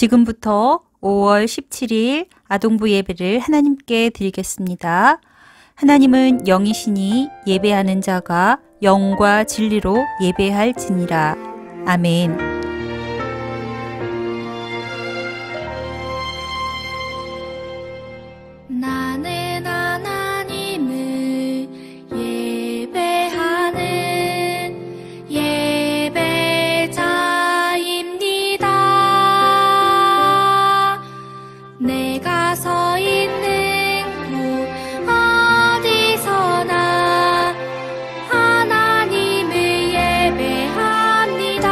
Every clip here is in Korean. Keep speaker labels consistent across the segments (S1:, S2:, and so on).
S1: 지금부터 5월 17일 아동부 예배를 하나님께 드리겠습니다. 하나님은 영이시니 예배하는 자가 영과 진리로 예배할지니라. 아멘.
S2: 나는 하나님을 예배하는 예배자입니다. 내가 서 있는 곳 어디서나 하나님을 예배합니다.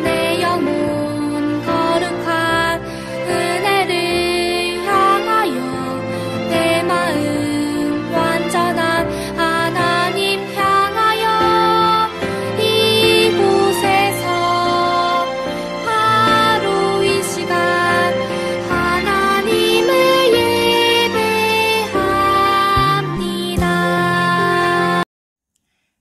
S2: 내 영혼 거룩한 은혜를 향하여 내 마음 완전한 하나님 향하여 이곳에서 바로 이 시간 하나님을 예배합니다.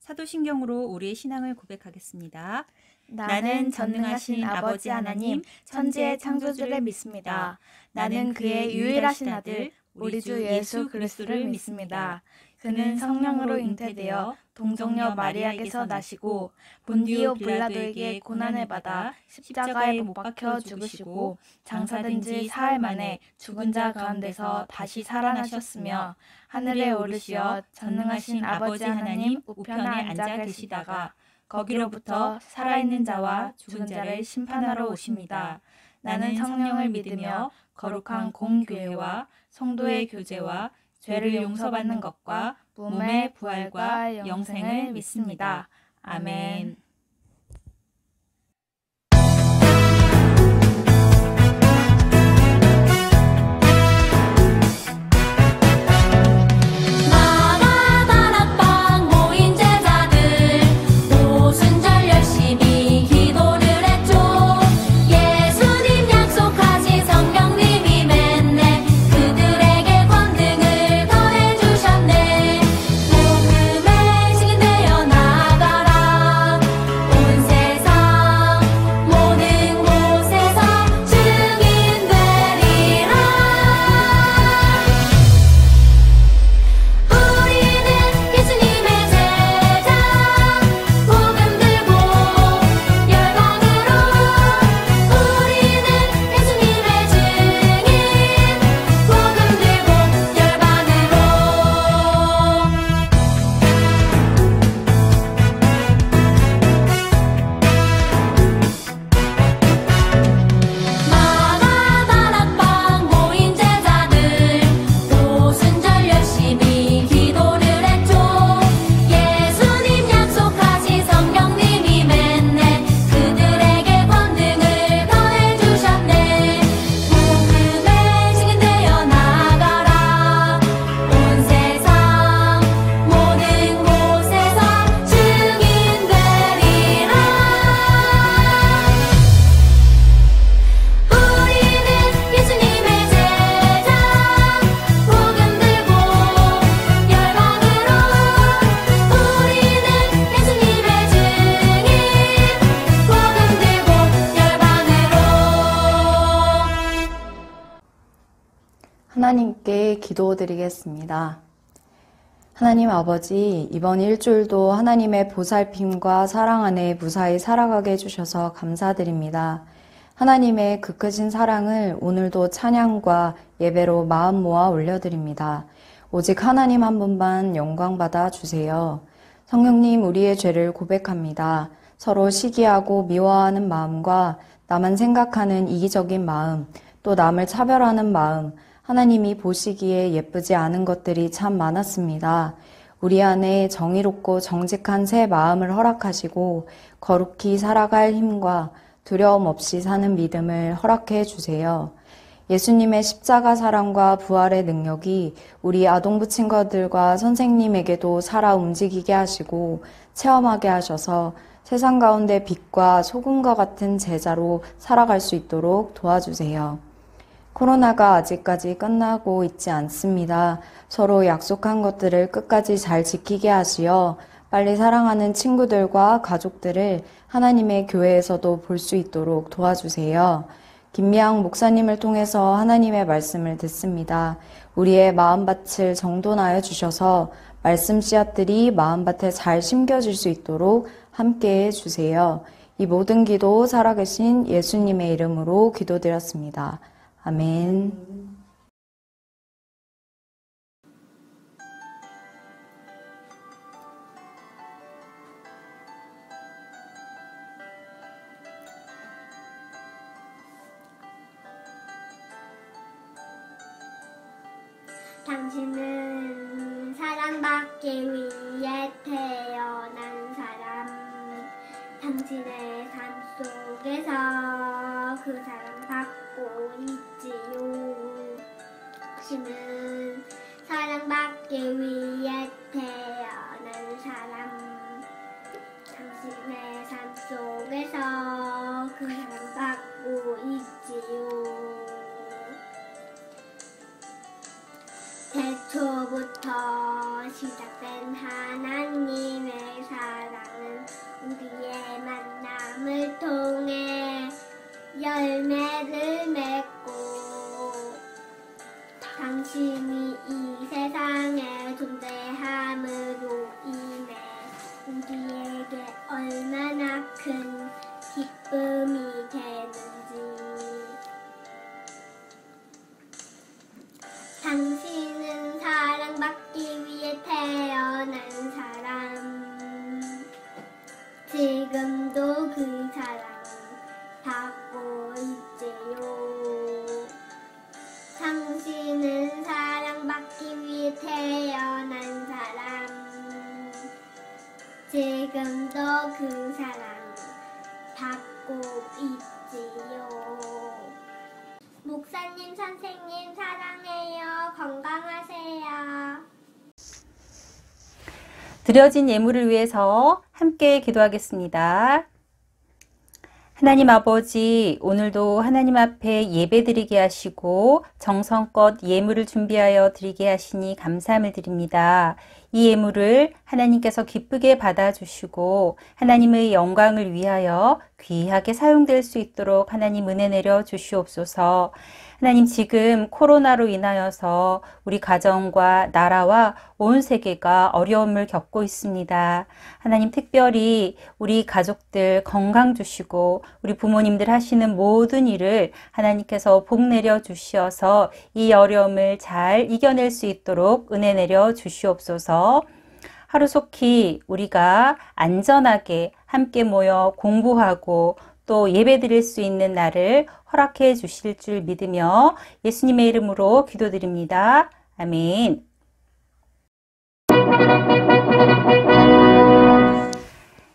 S1: 사도신경으로 우리의 신앙을 고백하겠습니다.
S3: 나는 전능하신 아버지 하나님, 천지의 창조주를 믿습니다. 나는 그의 유일하신 아들, 우리 주 예수 그리스도를 믿습니다. 그는 성령으로 잉태되어 동정녀 마리아에게서 나시고 본디오 빌라도에게 고난을 받아 십자가에 못 박혀 죽으시고 장사된 지 사흘 만에 죽은 자 가운데서 다시 살아나셨으며 하늘에 오르시어 전능하신 아버지 하나님 우편에 앉아 계시다가 거기로부터 살아있는 자와 죽은 자를 심판하러 오십니다. 나는 성령을 믿으며 거룩한 공교회와 성도의 교제와 죄를 용서받는 것과 몸의 부활과 영생을 믿습니다. 아멘.
S2: 다락방 모인 제자들 오순절 열심히 기도를 했죠. 예수님 약속하신 성령님이 맺네 그들에게 권능을 더해주셨네. 복음의 증인 되어 나아가라. 온 세상 모든 곳에서 증인 되리라. 우리는 예수님의 제자 복음 들고 열방으로 우리는 예수님의 증인 복음 들고 열방으로 다락방 모인 제자들 오순절 열심히 기도를 했죠. 예수님 약속하신 성령님이 맺네 그들에게 권능을 더해주셨네. 복음의 증인 되어 나아가라. 온 세상 모든 곳에서 증인 되리라. 우리는 예수님의 제자 복음 들고 열방으로 우리는 예수님의 증인 복음 들고 열방으로.
S3: 하나님께 기도드리겠습니다. 하나님 아버지, 이번 일주일도 하나님의 보살핌과 사랑 안에 무사히 살아가게 해주셔서 감사드립니다. 하나님의 그 크신 사랑을 오늘도 찬양과 예배로 마음 모아 올려드립니다. 오직 하나님 한 분만 영광받아 주세요. 성령님, 우리의 죄를 고백합니다. 서로 시기하고 미워하는 마음과 나만 생각하는 이기적인 마음, 또 남을 차별하는 마음, 하나님이 보시기에 예쁘지 않은 것들이 참 많았습니다. 우리 안에 정의롭고 정직한 새 마음을 허락하시고 거룩히 살아갈 힘과 두려움 없이 사는 믿음을 허락해 주세요. 예수님의 십자가 사랑과 부활의 능력이 우리 아동부 친구들과 선생님에게도 살아 움직이게 하시고 체험하게 하셔서 세상 가운데 빛과 소금과 같은 제자로 살아갈 수 있도록 도와주세요. 코로나가 아직까지 끝나고 있지 않습니다. 서로 약속한 것들을 끝까지 잘 지키게 하시어 빨리 사랑하는 친구들과 가족들을 하나님의 교회에서도 볼 수 있도록 도와주세요. 김미양 목사님을 통해서 하나님의 말씀을 듣습니다. 우리의 마음밭을 정돈하여 주셔서 말씀 씨앗들이 마음밭에 잘 심겨질 수 있도록 함께해 주세요. 이 모든 기도 살아계신 예수님의 이름으로 기도드렸습니다. 아멘.
S2: 당신은 사랑받기 위해 태어난 사람. 당신의 삶 속에서 그 사랑받고 있지요. 당신은 사랑받기 위해 태어난 사람. 당신의 삶 속에서 그 사랑받고 있지요. 태초부터 시작된 하나님의 사랑은 우리의 만남을 통해 열매를 맺고 당신이 이 세상에 존재함으로 인해 우리에게 얼마나 큰 기쁨이 되는지. 당신은 사랑받기 위해 태어난 사람. 지금도 그 사랑 받고 있지요. 당신은 사랑받기 위해 태어난 사람. 지금도 그 사랑 받고 있지요. 목사님, 선생님 사랑해요. 건강하세요.
S1: 드려진 예물을 위해서 함께 기도하겠습니다. 하나님 아버지, 오늘도 하나님 앞에 예배드리게 하시고 정성껏 예물을 준비하여 드리게 하시니 감사함을 드립니다. 이 예물을 하나님께서 기쁘게 받아주시고 하나님의 영광을 위하여 귀하게 사용될 수 있도록 하나님 은혜 내려 주시옵소서. 하나님, 지금 코로나로 인하여서 우리 가정과 나라와 온 세계가 어려움을 겪고 있습니다. 하나님, 특별히 우리 가족들 건강 주시고 우리 부모님들 하시는 모든 일을 하나님께서 복 내려 주시어서 이 어려움을 잘 이겨낼 수 있도록 은혜 내려 주시옵소서. 하루속히 우리가 안전하게 함께 모여 공부하고 또 예배 드릴 수 있는 날을 허락해 주실 줄 믿으며 예수님의 이름으로 기도드립니다. 아멘.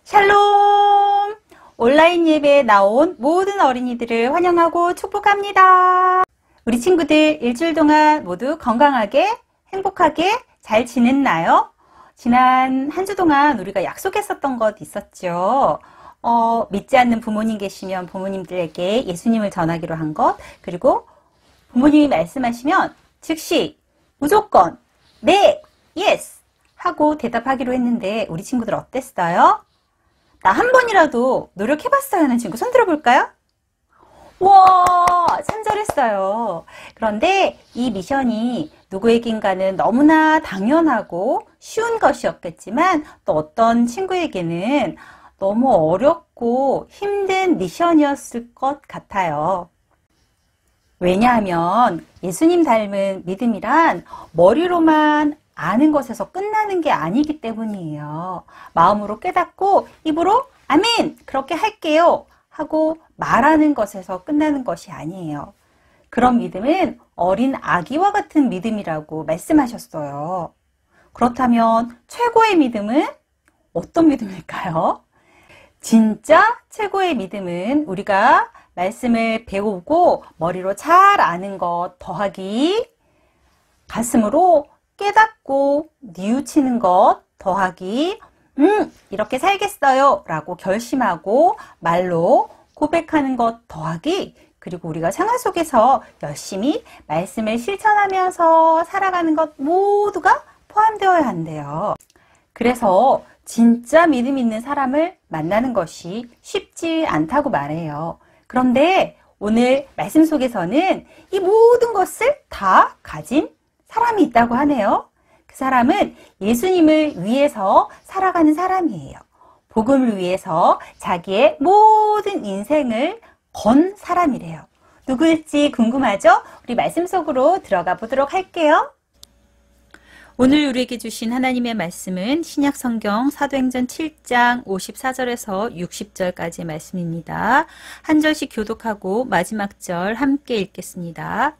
S1: 샬롬! 온라인 예배에 나온 모든 어린이들을 환영하고 축복합니다. 우리 친구들 일주일 동안 모두 건강하게 행복하게 잘 지냈나요? 지난 한 주 동안 우리가 약속했었던 것 있었죠. 믿지 않는 부모님 계시면 부모님들에게 예수님을 전하기로 한 것, 그리고 부모님이 말씀하시면 즉시 무조건 네, 예스 하고 대답하기로 했는데 우리 친구들 어땠어요? 나 한 번이라도 노력해봤어요 하는 친구 손 들어볼까요? 우와, 참 잘했어요. 그런데 이 미션이 누구에겐가는 너무나 당연하고 쉬운 것이었겠지만 또 어떤 친구에게는 너무 어렵고 힘든 미션이었을 것 같아요. 왜냐하면 예수님 닮은 믿음이란 머리로만 아는 것에서 끝나는 게 아니기 때문이에요. 마음으로 깨닫고 입으로 아멘! 그렇게 할게요! 하고 말하는 것에서 끝나는 것이 아니에요. 그런 믿음은 어린 아기와 같은 믿음이라고 말씀하셨어요. 그렇다면 최고의 믿음은 어떤 믿음일까요? 진짜 최고의 믿음은 우리가 말씀을 배우고 머리로 잘 아는 것 더하기, 가슴으로 깨닫고 뉘우치는 것 더하기, 이렇게 살겠어요 라고 결심하고 말로 고백하는 것 더하기, 그리고 우리가 생활 속에서 열심히 말씀을 실천하면서 살아가는 것 모두가 포함되어야 한대요. 그래서 진짜 믿음 있는 사람을 만나는 것이 쉽지 않다고 말해요. 그런데 오늘 말씀 속에서는 이 모든 것을 다 가진 사람이 있다고 하네요. 그 사람은 예수님을 위해서 살아가는 사람이에요. 복음을 위해서 자기의 모든 인생을 건 사람이래요. 누구일지 궁금하죠? 우리 말씀 속으로 들어가 보도록 할게요. 오늘 우리에게 주신 하나님의 말씀은 신약성경 사도행전 7장 54절에서 60절까지의 말씀입니다. 한 절씩 교독하고 마지막 절 함께 읽겠습니다.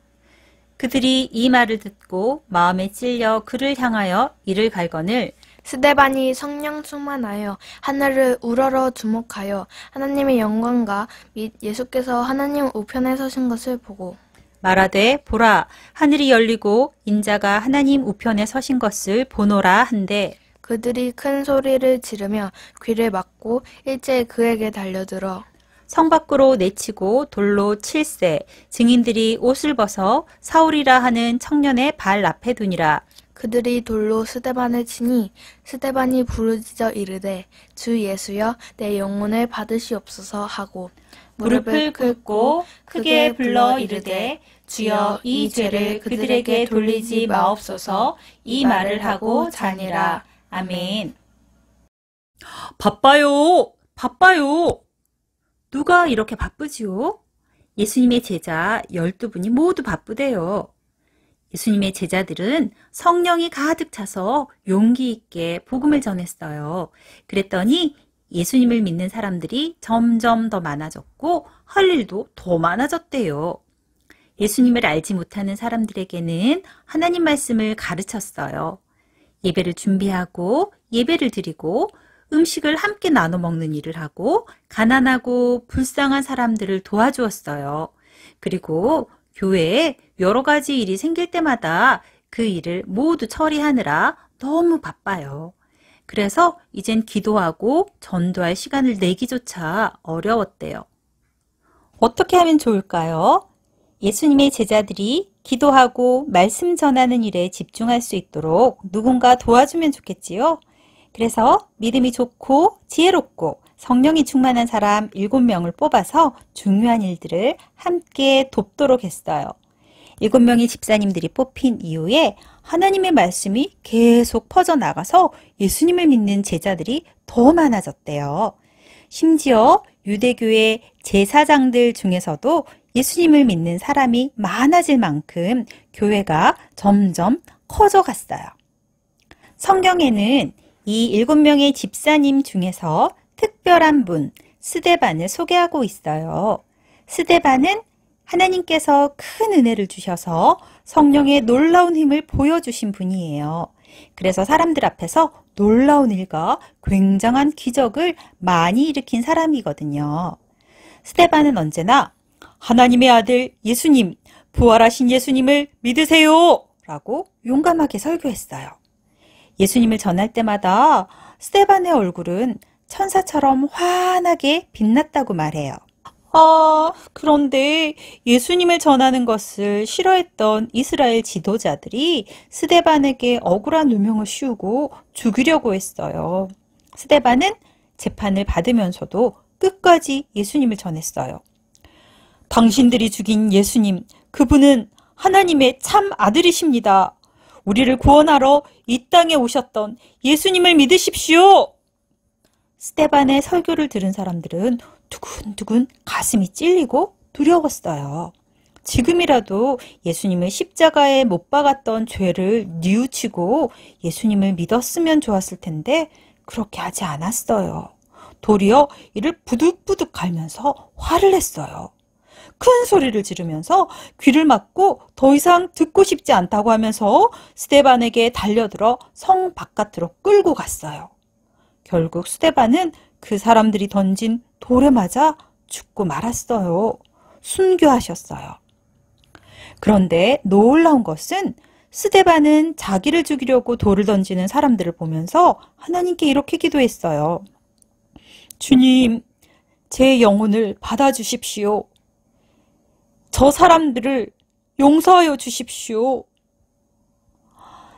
S1: 그들이 이 말을 듣고 마음에 찔려 그를 향하여 이를 갈거늘
S4: 스데반이 성령 충만하여 하늘을 우러러 주목하여 하나님의 영광과 및 예수께서 하나님 우편에 서신 것을 보고
S1: 말하되 보라 하늘이 열리고 인자가 하나님 우편에 서신 것을 보노라 한데
S4: 그들이 큰 소리를 지르며 귀를 막고 일제히 그에게 달려들어
S1: 성 밖으로 내치고 돌로 칠세 증인들이 옷을 벗어 사울이라 하는 청년의 발 앞에 두니라.
S4: 그들이 돌로 스데반을 치니 스데반이 부르짖어 이르되 주 예수여 내 영혼을 받으시옵소서 하고
S1: 무릎을 꿇고 크게 불러 이르되 주여 이 죄를 그들에게 돌리지 마옵소서 이 말을 하고 자니라. 아멘. 바빠요. 누가 이렇게 바쁘지요? 예수님의 제자 12분이 모두 바쁘대요. 예수님의 제자들은 성령이 가득 차서 용기 있게 복음을 전했어요. 그랬더니 예수님을 믿는 사람들이 점점 더 많아졌고 할 일도 더 많아졌대요. 예수님을 알지 못하는 사람들에게는 하나님 말씀을 가르쳤어요. 예배를 준비하고 예배를 드리고 음식을 함께 나눠 먹는 일을 하고 가난하고 불쌍한 사람들을 도와주었어요. 그리고 교회에 여러 가지 일이 생길 때마다 그 일을 모두 처리하느라 너무 바빠요. 그래서 이젠 기도하고 전도할 시간을 내기조차 어려웠대요. 어떻게 하면 좋을까요? 예수님의 제자들이 기도하고 말씀 전하는 일에 집중할 수 있도록 누군가 도와주면 좋겠지요? 그래서 믿음이 좋고 지혜롭고 성령이 충만한 사람 7명을 뽑아서 중요한 일들을 함께 돕도록 했어요. 7명의 집사님들이 뽑힌 이후에 하나님의 말씀이 계속 퍼져나가서 예수님을 믿는 제자들이 더 많아졌대요. 심지어 유대교의 제사장들 중에서도 예수님을 믿는 사람이 많아질 만큼 교회가 점점 커져갔어요. 성경에는 이 7명의 집사님 중에서 특별한 분, 스데반을 소개하고 있어요. 스데반은 하나님께서 큰 은혜를 주셔서 성령의 놀라운 힘을 보여주신 분이에요. 그래서 사람들 앞에서 놀라운 일과 굉장한 기적을 많이 일으킨 사람이거든요. 스데반은 언제나 하나님의 아들 예수님, 부활하신 예수님을 믿으세요! 라고 용감하게 설교했어요. 예수님을 전할 때마다 스데반의 얼굴은 천사처럼 환하게 빛났다고 말해요. 그런데 예수님을 전하는 것을 싫어했던 이스라엘 지도자들이 스데반에게 억울한 누명을 씌우고 죽이려고 했어요. 스데반은 재판을 받으면서도 끝까지 예수님을 전했어요. 당신들이 죽인 예수님, 그분은 하나님의 참 아들이십니다. 우리를 구원하러 이 땅에 오셨던 예수님을 믿으십시오. 스데반의 설교를 들은 사람들은 두근두근 가슴이 찔리고 두려웠어요. 지금이라도 예수님을 십자가에 못 박았던 죄를 뉘우치고 예수님을 믿었으면 좋았을 텐데 그렇게 하지 않았어요. 도리어 이를 부득부득 갈면서 화를 냈어요. 큰 소리를 지르면서 귀를 막고 더 이상 듣고 싶지 않다고 하면서 스데반에게 달려들어 성 바깥으로 끌고 갔어요. 결국 스데반은 그 사람들이 던진 돌에 맞아 죽고 말았어요. 순교하셨어요. 그런데 놀라운 것은 스데반은 자기를 죽이려고 돌을 던지는 사람들을 보면서 하나님께 이렇게 기도했어요. 주님, 제 영혼을 받아주십시오. 저 사람들을 용서하여 주십시오.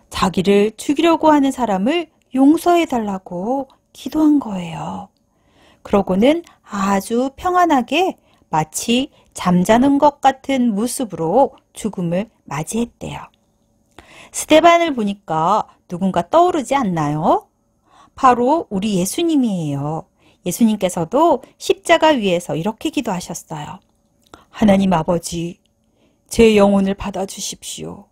S1: 자기를 죽이려고 하는 사람을 용서해달라고 기도한 거예요. 그러고는 아주 평안하게 마치 잠자는 것 같은 모습으로 죽음을 맞이했대요. 스데반을 보니까 누군가 떠오르지 않나요? 바로 우리 예수님이에요. 예수님께서도 십자가 위에서 이렇게 기도하셨어요. 하나님 아버지, 제 영혼을 받아주십시오.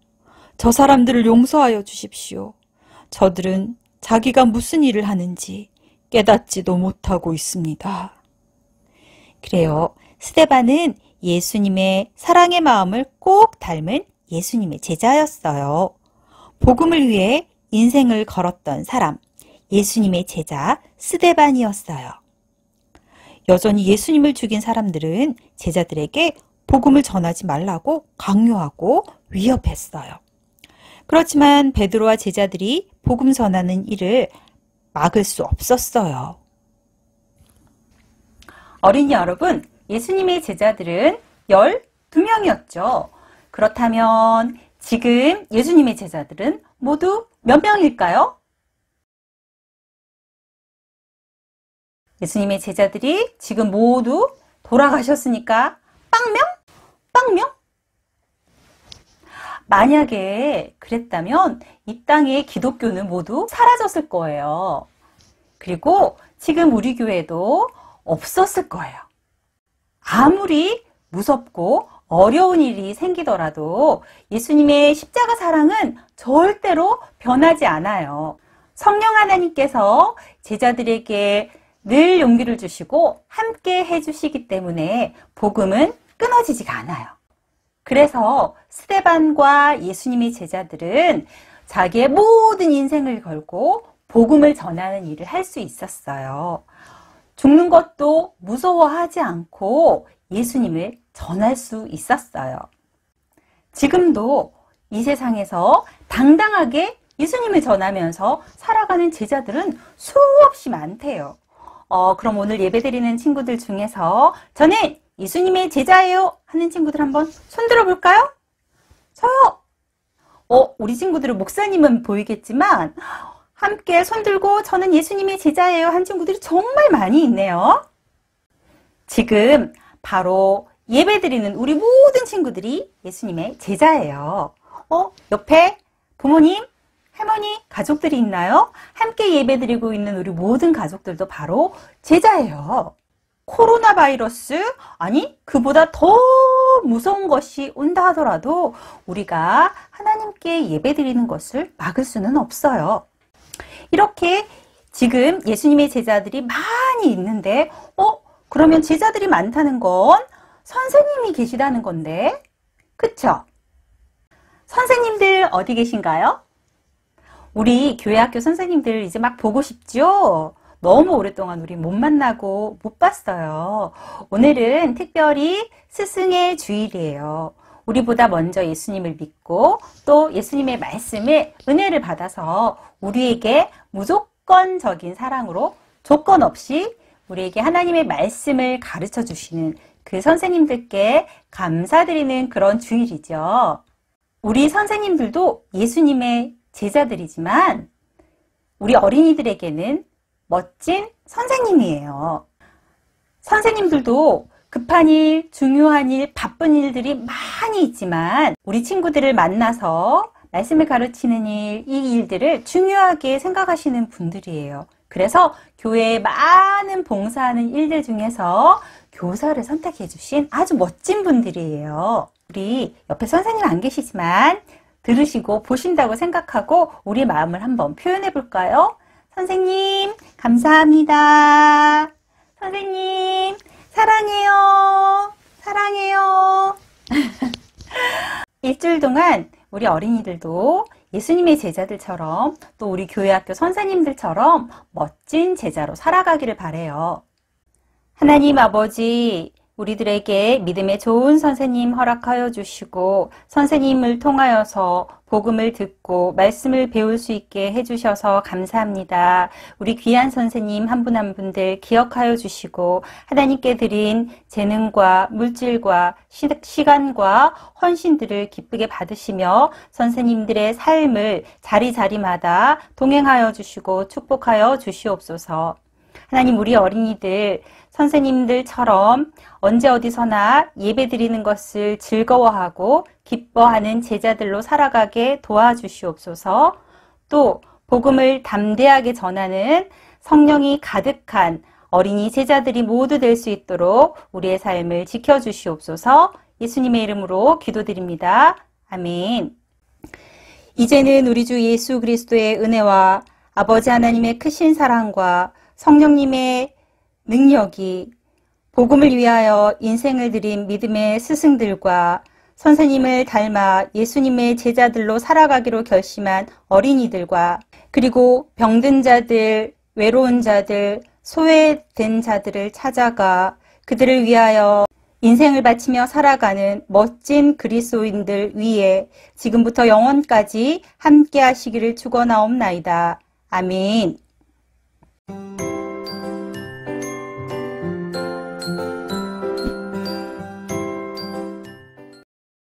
S1: 저 사람들을 용서하여 주십시오. 저들은 자기가 무슨 일을 하는지 깨닫지도 못하고 있습니다. 그래요. 스데반은 예수님의 사랑의 마음을 꼭 닮은 예수님의 제자였어요. 복음을 위해 인생을 걸었던 사람, 예수님의 제자 스데반이었어요. 여전히 예수님을 죽인 사람들은 제자들에게 복음을 전하지 말라고 강요하고 위협했어요. 그렇지만 베드로와 제자들이 복음 전하는 일을 막을 수 없었어요. 어린이 여러분, 예수님의 제자들은 12명이었죠. 그렇다면 지금 예수님의 제자들은 모두 몇 명일까요? 예수님의 제자들이 지금 모두 돌아가셨으니까 빵명? 빵명? 만약에 그랬다면 이 땅의 기독교는 모두 사라졌을 거예요. 그리고 지금 우리 교회도 없었을 거예요. 아무리 무섭고 어려운 일이 생기더라도 예수님의 십자가 사랑은 절대로 변하지 않아요. 성령 하나님께서 제자들에게 늘 용기를 주시고 함께 해주시기 때문에 복음은 끊어지지가 않아요. 그래서 스데반과 예수님의 제자들은 자기의 모든 인생을 걸고 복음을 전하는 일을 할 수 있었어요. 죽는 것도 무서워하지 않고 예수님을 전할 수 있었어요. 지금도 이 세상에서 당당하게 예수님을 전하면서 살아가는 제자들은 수없이 많대요. 그럼 오늘 예배드리는 친구들 중에서 저는 예수님의 제자예요 하는 친구들 한번 손 들어볼까요? 저요! 우리 친구들은 목사님은 보이겠지만 함께 손 들고 저는 예수님의 제자예요 한 친구들이 정말 많이 있네요. 지금 바로 예배드리는 우리 모든 친구들이 예수님의 제자예요. 옆에 부모님, 할머니, 가족들이 있나요? 함께 예배드리고 있는 우리 모든 가족들도 바로 제자예요. 코로나 바이러스, 아니 그보다 더 무서운 것이 온다 하더라도 우리가 하나님께 예배드리는 것을 막을 수는 없어요. 이렇게 지금 예수님의 제자들이 많이 있는데 그러면 제자들이 많다는 건 선생님이 계시다는 건데, 그쵸? 선생님들 어디 계신가요? 우리 교회학교 선생님들 이제 막 보고 싶죠? 너무 오랫동안 우리 못 만나고 못 봤어요. 오늘은 특별히 스승의 주일이에요. 우리보다 먼저 예수님을 믿고 또 예수님의 말씀에 은혜를 받아서 우리에게 무조건적인 사랑으로 조건 없이 우리에게 하나님의 말씀을 가르쳐 주시는 그 선생님들께 감사드리는 그런 주일이죠. 우리 선생님들도 예수님의 제자들이지만 우리 어린이들에게는 멋진 선생님이에요. 선생님들도 급한 일, 중요한 일, 바쁜 일들이 많이 있지만 우리 친구들을 만나서 말씀을 가르치는 일, 이 일들을 중요하게 생각하시는 분들이에요. 그래서 교회에 많은 봉사하는 일들 중에서 교사를 선택해 주신 아주 멋진 분들이에요. 우리 옆에 선생님 안 계시지만 들으시고 보신다고 생각하고 우리 마음을 한번 표현해 볼까요? 선생님, 감사합니다. 선생님, 사랑해요. 사랑해요. 일주일 동안 우리 어린이들도 예수님의 제자들처럼 또 우리 교회학교 선생님들처럼 멋진 제자로 살아가기를 바라요. 하나님 아버지, 우리들에게 믿음의 좋은 선생님 허락하여 주시고 선생님을 통하여서 복음을 듣고 말씀을 배울 수 있게 해주셔서 감사합니다. 우리 귀한 선생님 한 분 한 분들 기억하여 주시고 하나님께 드린 재능과 물질과 시간과 헌신들을 기쁘게 받으시며 선생님들의 삶을 자리자리마다 동행하여 주시고 축복하여 주시옵소서. 하나님, 우리 어린이들, 선생님들처럼 언제 어디서나 예배 드리는 것을 즐거워하고 기뻐하는 제자들로 살아가게 도와주시옵소서. 또 복음을 담대하게 전하는 성령이 가득한 어린이 제자들이 모두 될 수 있도록 우리의 삶을 지켜주시옵소서. 예수님의 이름으로 기도드립니다. 아멘. 이제는 우리 주 예수 그리스도의 은혜와 아버지 하나님의 크신 사랑과 성령님의 능력이 복음을 위하여 인생을 드린 믿음의 스승들과 선생님을 닮아 예수님의 제자들로 살아가기로 결심한 어린이들과 그리고 병든 자들, 외로운 자들, 소외된 자들을 찾아가 그들을 위하여 인생을 바치며 살아가는 멋진 그리스도인들 위에 지금부터 영원까지 함께 하시기를 축원하옵나이다. 아멘.